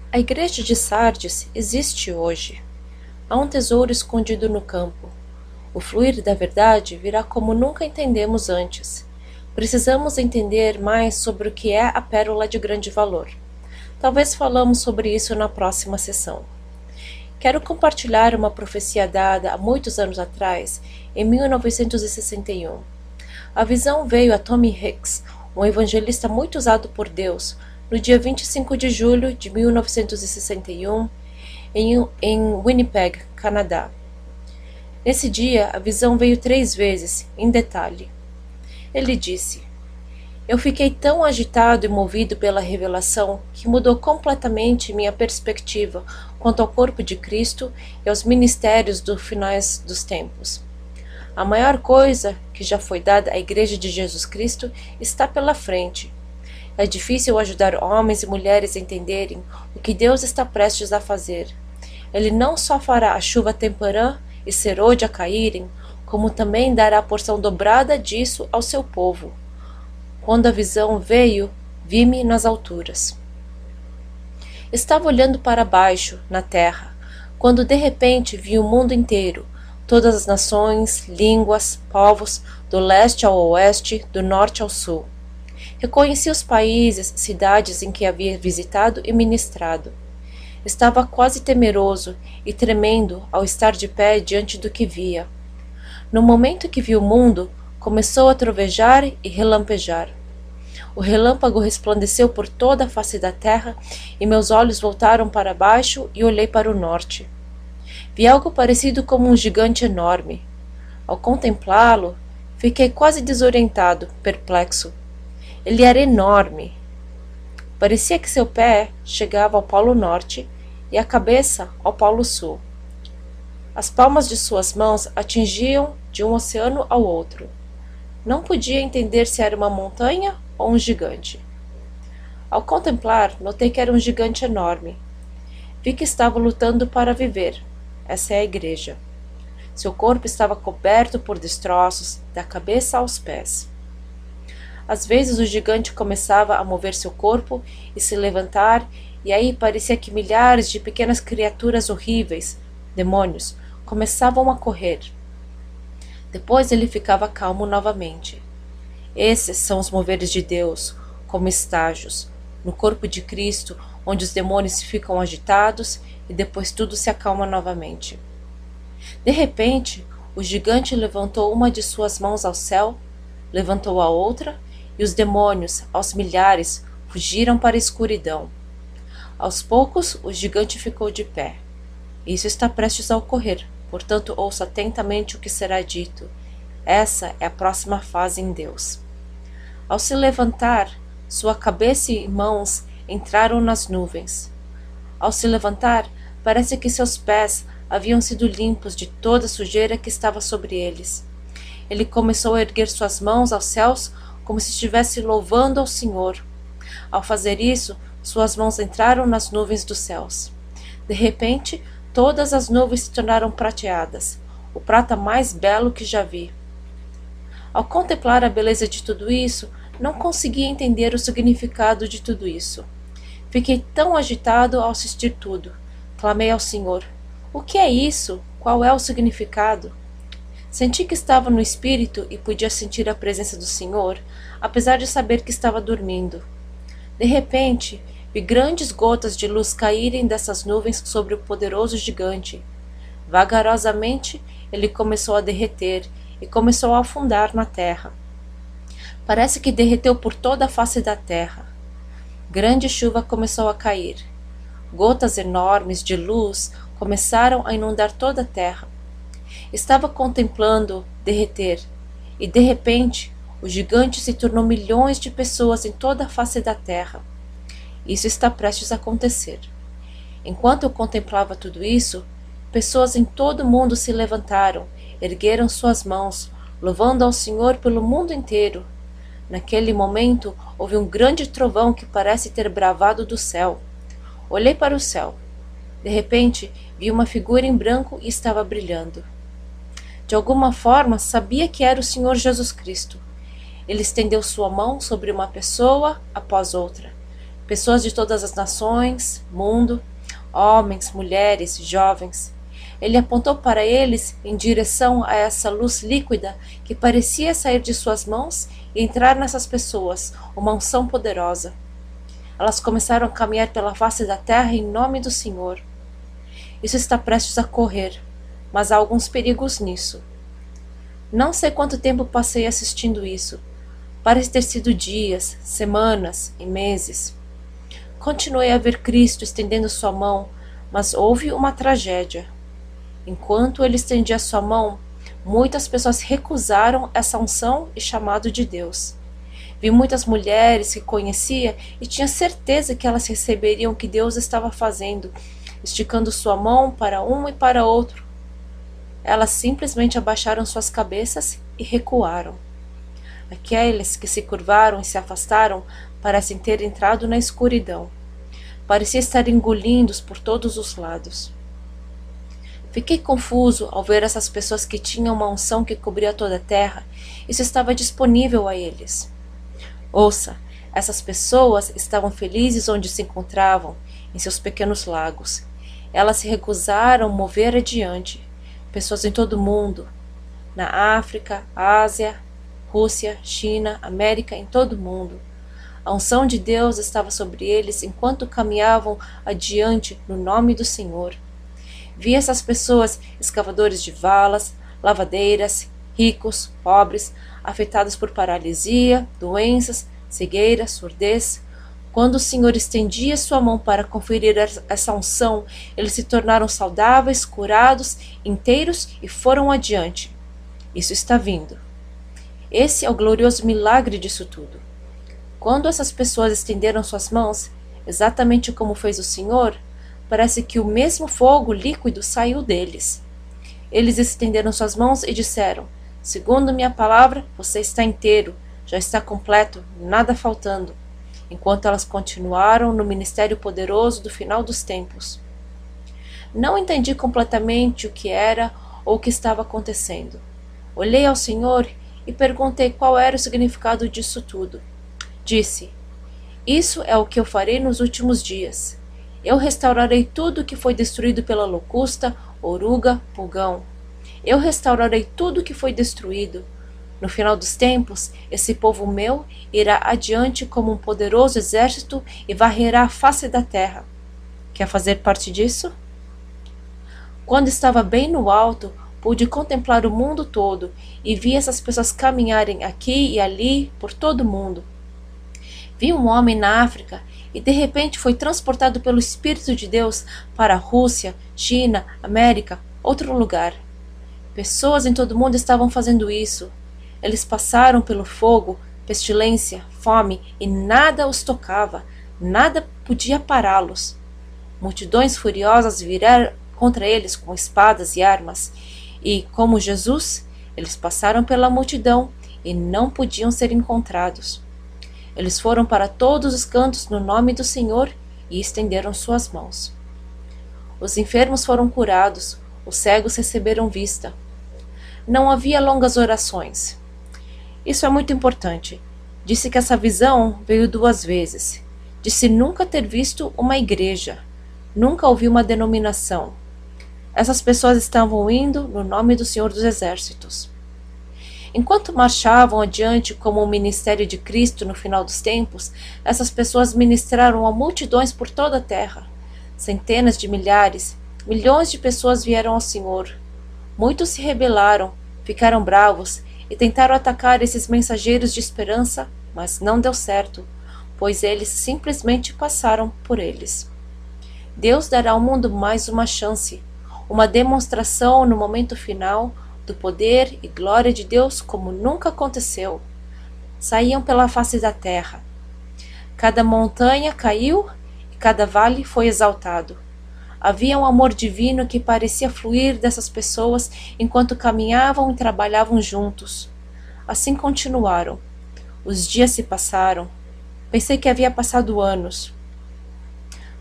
A igreja de Sardes existe hoje. Há um tesouro escondido no campo. O fluir da verdade virá como nunca entendemos antes. Precisamos entender mais sobre o que é a pérola de grande valor. Talvez falamos sobre isso na próxima sessão. Quero compartilhar uma profecia dada há muitos anos atrás, em 1961. A visão veio a Tommy Hicks, um evangelista muito usado por Deus, no dia 25 de julho de 1961, em Winnipeg, Canadá. Nesse dia, a visão veio 3 vezes, em detalhe. Ele disse: "Eu fiquei tão agitado e movido pela revelação que mudou completamente minha perspectiva quanto ao corpo de Cristo e aos ministérios dos finais dos tempos. A maior coisa que já foi dada à Igreja de Jesus Cristo está pela frente. É difícil ajudar homens e mulheres a entenderem o que Deus está prestes a fazer. Ele não só fará a chuva temporã e serôdia caírem, como também dará a porção dobrada disso ao seu povo. Quando a visão veio, vi-me nas alturas. Estava olhando para baixo, na terra, quando de repente vi o mundo inteiro, todas as nações, línguas, povos, do leste ao oeste, do norte ao sul. Reconheci os países, cidades em que havia visitado e ministrado. Estava quase temeroso e tremendo ao estar de pé diante do que via. No momento que vi o mundo, começou a trovejar e relampejar. O relâmpago resplandeceu por toda a face da terra e meus olhos voltaram para baixo e olhei para o norte. Vi algo parecido como um gigante enorme. Ao contemplá-lo, fiquei quase desorientado, perplexo. Ele era enorme. Parecia que seu pé chegava ao Polo Norte e a cabeça ao Polo Sul. As palmas de suas mãos atingiam de um oceano ao outro. Não podia entender se era uma montanha ou um gigante. Ao contemplar, notei que era um gigante enorme. Vi que estava lutando para viver. Essa é a igreja. Seu corpo estava coberto por destroços, da cabeça aos pés. Às vezes o gigante começava a mover seu corpo e se levantar, e aí parecia que milhares de pequenas criaturas horríveis, demônios, começavam a correr. Depois ele ficava calmo novamente. Esses são os moveres de Deus, como estágios, no corpo de Cristo, onde os demônios ficam agitados e depois tudo se acalma novamente. De repente, o gigante levantou uma de suas mãos ao céu, levantou a outra, e os demônios, aos milhares, fugiram para a escuridão. Aos poucos, o gigante ficou de pé. Isso está prestes a ocorrer, portanto ouça atentamente o que será dito. Essa é a próxima fase em Deus. Ao se levantar, sua cabeça e mãos entraram nas nuvens. Ao se levantar, parece que seus pés haviam sido limpos de toda a sujeira que estava sobre eles. Ele começou a erguer suas mãos aos céus como se estivesse louvando ao Senhor. Ao fazer isso, suas mãos entraram nas nuvens dos céus. De repente, todas as nuvens se tornaram prateadas, o prata mais belo que já vi. Ao contemplar a beleza de tudo isso, não conseguia entender o significado de tudo isso. Fiquei tão agitado ao assistir tudo. Clamei ao Senhor: "O que é isso? Qual é o significado?" Senti que estava no espírito e podia sentir a presença do Senhor, apesar de saber que estava dormindo. De repente, vi grandes gotas de luz caírem dessas nuvens sobre o poderoso gigante. Vagarosamente, ele começou a derreter e começou a afundar na terra. Parece que derreteu por toda a face da terra. Grande chuva começou a cair. Gotas enormes de luz começaram a inundar toda a terra. Estava contemplando derreter, e de repente o gigante se tornou milhões de pessoas em toda a face da terra. Isso está prestes a acontecer. Enquanto eu contemplava tudo isso, pessoas em todo o mundo se levantaram, ergueram suas mãos, louvando ao Senhor pelo mundo inteiro. Naquele momento houve um grande trovão que parece ter bravado do céu. Olhei para o céu. De repente, vi uma figura em branco e estava brilhando. De alguma forma, sabia que era o Senhor Jesus Cristo. Ele estendeu sua mão sobre uma pessoa após outra. pessoas de todas as nações, mundo, homens, mulheres, jovens. Ele apontou para eles em direção a essa luz líquida que parecia sair de suas mãos e entrar nessas pessoas, uma unção poderosa. Elas começaram a caminhar pela face da terra em nome do Senhor. Isso está prestes a ocorrer, mas há alguns perigos nisso. Não sei quanto tempo passei assistindo isso. Parece ter sido dias, semanas e meses. Continuei a ver Cristo estendendo sua mão, mas houve uma tragédia. Enquanto ele estendia sua mão, muitas pessoas recusaram essa unção e chamado de Deus. Vi muitas mulheres que conhecia e tinha certeza que elas receberiam o que Deus estava fazendo, esticando sua mão para um e para outro. Elas simplesmente abaixaram suas cabeças e recuaram. Aqueles que se curvaram e se afastaram parecem ter entrado na escuridão. Parecia estar engolindo-os por todos os lados. Fiquei confuso ao ver essas pessoas que tinham uma unção que cobria toda a terra. Isso estava disponível a eles. Ouça, essas pessoas estavam felizes onde se encontravam, em seus pequenos lagos. Elas se recusaram a mover adiante. Pessoas em todo o mundo, na África, Ásia, Rússia, China, América, em todo o mundo. A unção de Deus estava sobre eles enquanto caminhavam adiante no nome do Senhor. Vi essas pessoas, escavadores de valas, lavadeiras, ricos, pobres, afetados por paralisia, doenças, cegueira, surdez. Quando o Senhor estendia sua mão para conferir essa unção, eles se tornaram saudáveis, curados, inteiros e foram adiante. Isso está vindo. Esse é o glorioso milagre disso tudo. Quando essas pessoas estenderam suas mãos, exatamente como fez o Senhor, parece que o mesmo fogo líquido saiu deles. Eles estenderam suas mãos e disseram: segundo minha palavra, você está inteiro, já está completo, nada faltando. Enquanto elas continuaram no ministério poderoso do final dos tempos. Não entendi completamente o que era ou o que estava acontecendo. Olhei ao Senhor e perguntei qual era o significado disso tudo. Disse: isso é o que eu farei nos últimos dias. Eu restaurarei tudo que foi destruído pela locusta, oruga, pulgão. Eu restaurarei tudo que foi destruído. No final dos tempos, esse povo meu irá adiante como um poderoso exército e varrerá a face da terra. Quer fazer parte disso? Quando estava bem no alto, pude contemplar o mundo todo e vi essas pessoas caminharem aqui e ali por todo o mundo. Vi um homem na África e de repente foi transportado pelo Espírito de Deus para a Rússia, China, América, outro lugar. Pessoas em todo o mundo estavam fazendo isso. Eles passaram pelo fogo, pestilência, fome e nada os tocava, nada podia pará-los. Multidões furiosas viraram contra eles com espadas e armas, e, como Jesus, eles passaram pela multidão e não podiam ser encontrados. Eles foram para todos os cantos no nome do Senhor e estenderam suas mãos. Os enfermos foram curados, os cegos receberam vista. Não havia longas orações. Isso é muito importante. Disse que essa visão veio 2 vezes. Disse nunca ter visto uma igreja. Nunca ouviu uma denominação. Essas pessoas estavam indo no nome do Senhor dos Exércitos. Enquanto marchavam adiante como o ministério de Cristo no final dos tempos, essas pessoas ministraram a multidões por toda a terra. Centenas de milhares, milhões de pessoas vieram ao Senhor. Muitos se rebelaram, ficaram bravos e tentaram atacar esses mensageiros de esperança, mas não deu certo, pois eles simplesmente passaram por eles. Deus dará ao mundo mais uma chance, uma demonstração no momento final do poder e glória de Deus como nunca aconteceu. Saíam pela face da terra. Cada montanha caiu e cada vale foi exaltado. Havia um amor divino que parecia fluir dessas pessoas enquanto caminhavam e trabalhavam juntos. Assim continuaram. Os dias se passaram. Pensei que havia passado anos.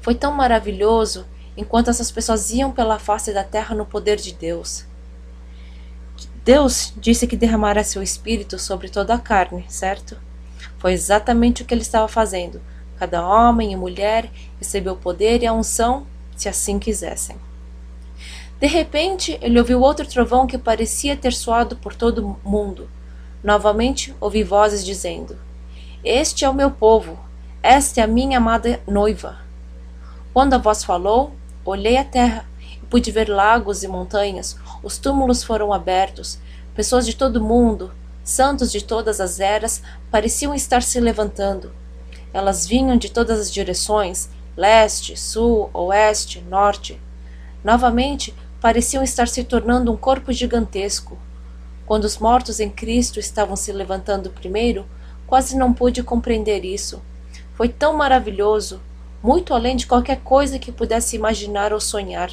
Foi tão maravilhoso enquanto essas pessoas iam pela face da terra no poder de Deus. Deus disse que derramará seu espírito sobre toda a carne, certo? Foi exatamente o que ele estava fazendo, Cada homem e mulher recebeu o poder e a unção, se assim quisessem. De repente, ele ouviu outro trovão que parecia ter soado por todo o mundo. Novamente, ouvi vozes dizendo: Este é o meu povo, esta é a minha amada noiva. Quando a voz falou, olhei a terra e pude ver lagos e montanhas, os túmulos foram abertos, pessoas de todo o mundo, santos de todas as eras, pareciam estar se levantando. Elas vinham de todas as direções, leste, sul, oeste, norte. Novamente, pareciam estar se tornando um corpo gigantesco. Quando os mortos em Cristo estavam se levantando primeiro, quase não pude compreender isso. Foi tão maravilhoso, muito além de qualquer coisa que pudesse imaginar ou sonhar.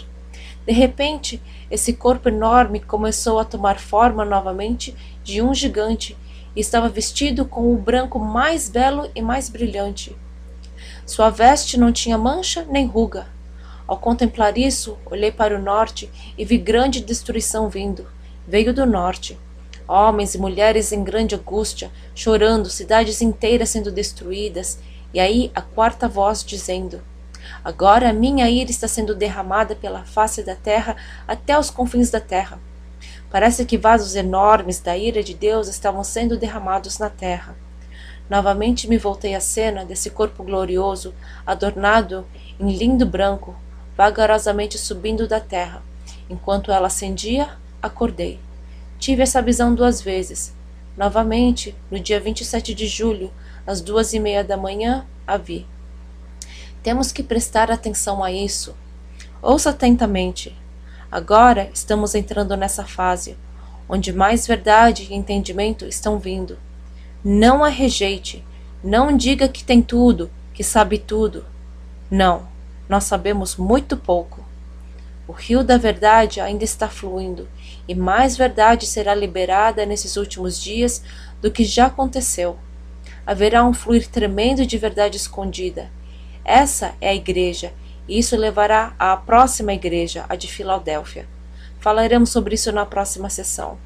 De repente, esse corpo enorme começou a tomar forma novamente de um gigante e estava vestido com o branco mais belo e mais brilhante. Sua veste não tinha mancha nem ruga. Ao contemplar isso, olhei para o norte e vi grande destruição vindo. Veio do norte. Homens e mulheres em grande angústia, chorando, cidades inteiras sendo destruídas, e aí a quarta voz dizendo: Agora a minha ira está sendo derramada pela face da terra até os confins da terra. Parece que vasos enormes da ira de Deus estavam sendo derramados na terra. Novamente me voltei à cena desse corpo glorioso, adornado em lindo branco, vagarosamente subindo da terra. Enquanto ela ascendia, acordei. Tive essa visão 2 vezes. Novamente, no dia 27 de julho, às 2:30 da manhã, a vi. Temos que prestar atenção a isso. Ouça atentamente. Agora estamos entrando nessa fase, onde mais verdade e entendimento estão vindo. Não a rejeite. Não diga que tem tudo, que sabe tudo. Não, nós sabemos muito pouco. O rio da verdade ainda está fluindo, e mais verdade será liberada nesses últimos dias do que já aconteceu. Haverá um fluir tremendo de verdade escondida. Essa é a igreja, e isso levará à próxima igreja, a de Filadélfia. Falaremos sobre isso na próxima sessão.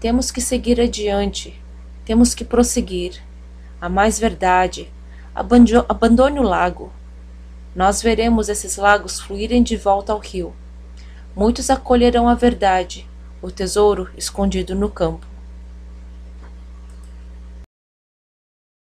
Temos que seguir adiante, temos que prosseguir. Há mais verdade. Abandone o lago. Nós veremos esses lagos fluírem de volta ao rio. Muitos acolherão a verdade, o tesouro escondido no campo.